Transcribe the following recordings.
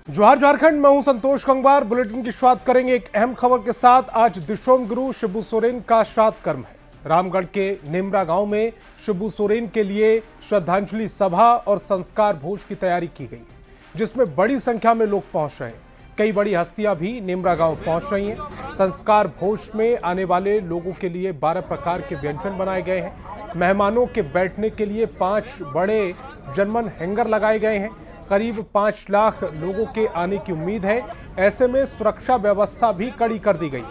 जोहार झारखंड, मैं हूं संतोष गंगवार। बुलेटिन की शुरुआत करेंगे एक अहम खबर के साथ। आज दिशोम गुरु शिबू सोरेन का श्राद्ध कर्म है। रामगढ़ के नेमरा गांव में शिबू सोरेन के लिए श्रद्धांजलि सभा और संस्कार भोज की तैयारी की गई, जिसमें बड़ी संख्या में लोग पहुंच रहे हैं। कई बड़ी हस्तियां भी नेमरा गांव पहुंच रही हैं। संस्कार भोज में आने वाले लोगों के लिए 12 प्रकार के व्यंजन बनाए गए हैं। मेहमानों के बैठने के लिए 5 बड़े जनमन हैंगर लगाए गए हैं। करीब 5 लाख लोगों के आने की उम्मीद है। ऐसे में सुरक्षा व्यवस्था भी कड़ी कर दी गई।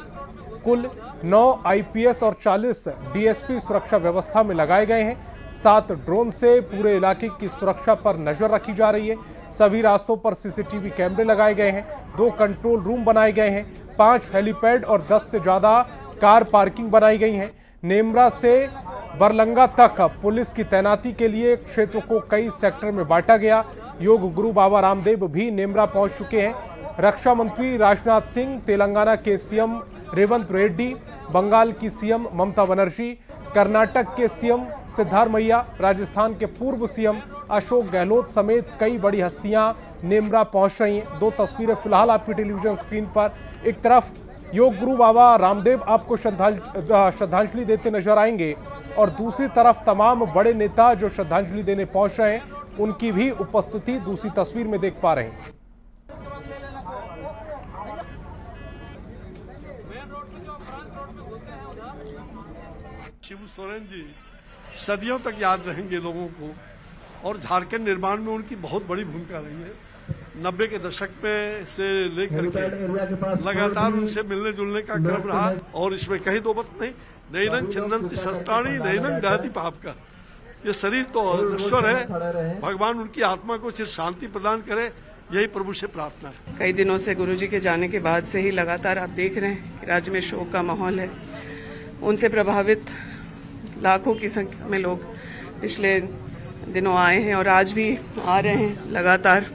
कुल 9 आईपीएस और 40 डीएसपी सुरक्षा व्यवस्था में लगाए गए हैं। 7 ड्रोन से पूरे इलाके की सुरक्षा पर नजर रखी जा रही है। सभी रास्तों पर सीसीटीवी कैमरे लगाए गए हैं। 2 कंट्रोल रूम बनाए गए हैं। 5 हेलीपैड और 10 से ज्यादा कार पार्किंग बनाई गई हैं। नेमरा से बरलंगा तक पुलिस की तैनाती के लिए क्षेत्र को कई सेक्टर में बांटा गया। योग गुरु बाबा रामदेव भी नेमरा पहुंच चुके हैं। रक्षा मंत्री राजनाथ सिंह, तेलंगाना के सीएम रेवंत रेड्डी, बंगाल की सीएम ममता बनर्जी, कर्नाटक के सीएम सिद्धारमैया, राजस्थान के पूर्व सीएम अशोक गहलोत समेत कई बड़ी हस्तियां नेमरा पहुंच रही हैं। 2 तस्वीरें फिलहाल आपकी टेलीविजन स्क्रीन पर। एक तरफ योग गुरु बाबा रामदेव आपको श्रद्धांजलि देते नजर आएंगे और दूसरी तरफ तमाम बड़े नेता जो श्रद्धांजलि देने पहुंच रहे हैं, उनकी भी उपस्थिति दूसरी तस्वीर में देख पा रहे हैं। शिबू सोरेन जी सदियों तक याद रहेंगे लोगों को, और झारखंड निर्माण में उनकी बहुत बड़ी भूमिका रही है। 90 के दशक में से लेकर के लगातार उनसे मिलने जुलने का क्रम रहा, और इसमें कहीं दो मत नहीं। नैनंग छिन्नंति शस्त्राणी नैनंग दहति पाप का, ये शरीर तो नश्वर है। भगवान उनकी आत्मा को चिर शांति प्रदान करे, यही प्रभु से प्रार्थना है। कई दिनों से गुरुजी के जाने के बाद से ही लगातार आप देख रहे हैं कि राज्य में शोक का माहौल है। उनसे प्रभावित लाखों की संख्या में लोग पिछले दिनों आए हैं और आज भी आ रहे हैं लगातार।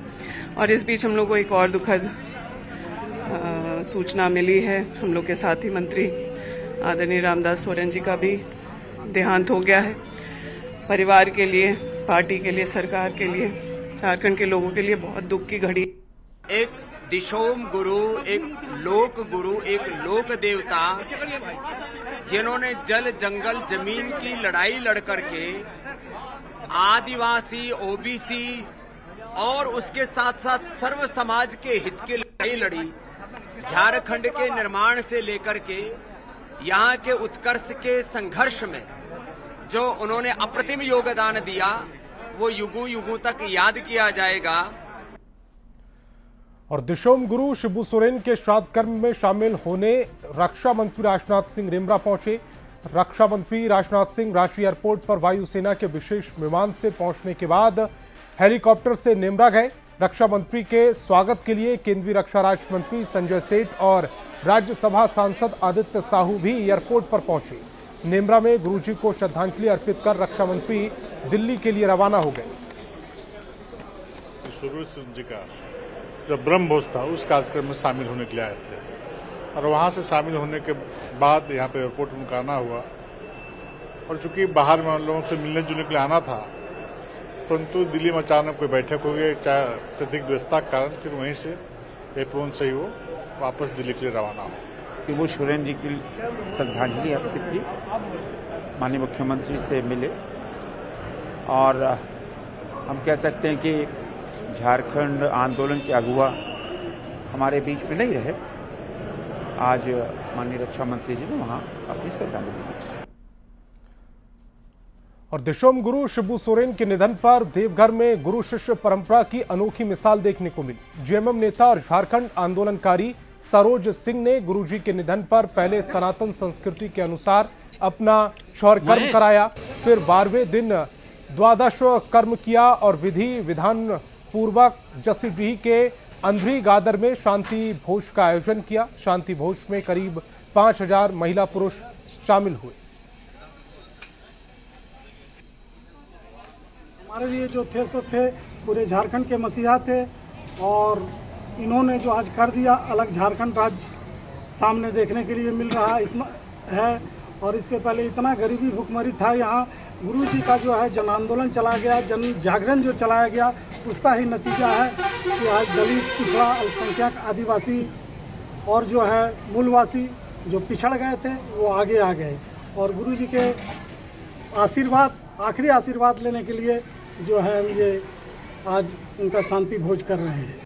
और इस बीच हम लोग को एक और दुखद सूचना मिली है। हम लोग के साथी मंत्री आदरणीय रामदास सोरेन जी का भी देहांत हो गया है। परिवार के लिए, पार्टी के लिए, सरकार के लिए, झारखंड के लोगों के लिए बहुत दुख की घड़ी। एक दिशोम गुरु, एक लोक गुरु, एक लोक देवता, जिन्होंने जल जंगल जमीन की लड़ाई लड़ करके आदिवासी, ओबीसी और उसके साथ साथ सर्व समाज के हित की लड़ाई लड़ी। झारखंड के निर्माण से लेकर के यहाँ के उत्कर्ष के संघर्ष में जो उन्होंने अप्रतिम योगदान दिया, वो युगों युगों तक याद किया जाएगा। और दिशोम गुरु शिबू सोरेन के श्राद्ध कर्म में शामिल होने रक्षा मंत्री राजनाथ सिंह नेमरा पहुंचे। रक्षा मंत्री राजनाथ सिंह रांची एयरपोर्ट पर वायुसेना के विशेष विमान से पहुंचने के बाद हेलीकॉप्टर से नेमरा गए। रक्षा मंत्री के स्वागत के लिए केंद्रीय रक्षा राज्य मंत्री संजय सेठ और राज्यसभा सांसद आदित्य साहू भी एयरपोर्ट पर पहुंचे। नेमरा में गुरुजी को श्रद्धांजलि अर्पित कर रक्षा मंत्री दिल्ली के लिए रवाना हो गए। जी का जो ब्रह्म भोज था, उस कार्यक्रम में शामिल होने के लिए आए थे, और वहां से शामिल होने के बाद यहाँ पे एयरपोर्ट में उनका आना हुआ। और चूंकि बाहर में लोगों से मिलने जुलने के लिए आना था, परंतु दिल्ली में अचानक कोई बैठक हो गई, चाहे अत्यधिक व्यस्तता के कारण, फिर वहीं से एयरपोर्ट से ही वो वापस दिल्ली के लिए रवाना हो। शिबू सोरेन जी की श्रद्धांजलि अर्पित की, माननीय मुख्यमंत्री से मिले, और हम कह सकते हैं कि झारखंड आंदोलन के अगुवा हमारे बीच में नहीं रहे। आज माननीय रक्षा मंत्री जी ने वहां अपनी श्रद्धांजलि दी। और दिशोम गुरु शिबू सोरेन के निधन पर देवघर में गुरु शिष्य परंपरा की अनोखी मिसाल देखने को मिली। जेएमएम नेता और झारखंड आंदोलनकारी सरोज सिंह ने गुरुजी के निधन पर पहले सनातन संस्कृति के अनुसार अपना क्षौर कर्म कराया, फिर 12वें दिन द्वादश कर्म किया और विधि विधान पूर्वक जसीडीह के अंधरी गादर में शांति भोज का आयोजन किया। शांति भोज में करीब 5000 महिला पुरुष शामिल हुए। हमारे लिए जो थे सो थे पूरे झारखंड के मसीहा थे, और इन्होंने जो आज कर दिया, अलग झारखंड राज्य सामने देखने के लिए मिल रहा इतना है। और इसके पहले इतना गरीबी भुखमरी था यहाँ। गुरु जी का जो है जन आंदोलन चला गया, जन जागरण जो चलाया गया, उसका ही नतीजा है कि आज दलित, पिछड़ा, अल्पसंख्यक, आदिवासी और जो है मूलवासी जो पिछड़ गए थे वो आगे आ गए। और गुरु जी के आशीर्वाद, आखिरी आशीर्वाद लेने के लिए जो है ये आज उनका शांति भोज कर रहे हैं।